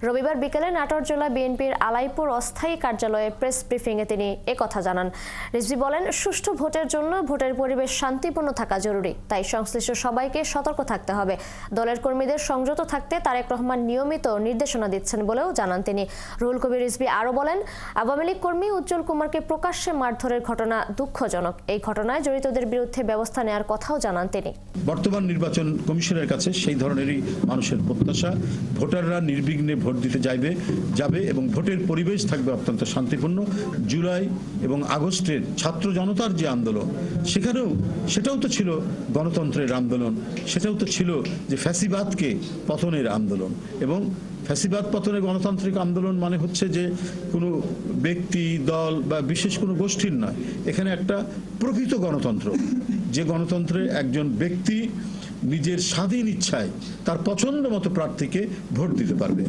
রবিবার বিকেলে নাটোর জেলা বিএনপির আলাইপুর অস্থায়ী কার্যালয়ে প্রেস ব্রিফিংয়ে তিনি একথা জানান। রিজভী বলেন, সুষ্ঠু ভোটের জন্য ভোটের পরিবেশ শান্তিপূর্ণ থাকা জরুরি, তাই সংশ্লিষ্ট সবাইকে সতর্ক থাকতে হবে। দলের কর্মীদের সংযত থাকতে তারেক রহমান নিয়মিত নির্দেশনা দিচ্ছেন বলেও জানান তিনি। রুহুল কবির রিজভী আরও বলেন, আওয়ামী লীগ কর্মী উজ্জ্বল কুমারকে প্রকাশ্যে মারধরের ঘটনা দুঃখজনক। এই ঘটনায় জড়িতদের বিরুদ্ধে ব্যবস্থা নেওয়ার কথাও জানান তিনি। বর্তমান নির্বাচন কমিশনের কাছে সেই ধরনেরই মানুষের প্রত্যাশা। ভোটাররা নির্বিঘ্নে ভোট দিতে যাবে এবং ভোটের পরিবেশ থাকবে অত্যন্ত শান্তিপূর্ণ। জুলাই এবং আগস্টের ছাত্র জনতার যে আন্দোলন, সেটাও তো ছিল গণতন্ত্রের আন্দোলন, সেটাও তো ছিল যে ফ্যাসিবাদকে পতনের আন্দোলন। এবং ফ্যাসিবাদ পতনে গণতান্ত্রিক আন্দোলন মানে হচ্ছে যে কোনো ব্যক্তি, দল বা বিশেষ কোনো গোষ্ঠীর নয়। এখানে একটা প্রকৃত গণতন্ত্র, যে গণতন্ত্রে একজন ব্যক্তি নিজের স্বাধীন ইচ্ছায় তার পছন্দ মতো প্রার্থীকে ভোট দিতে পারবে।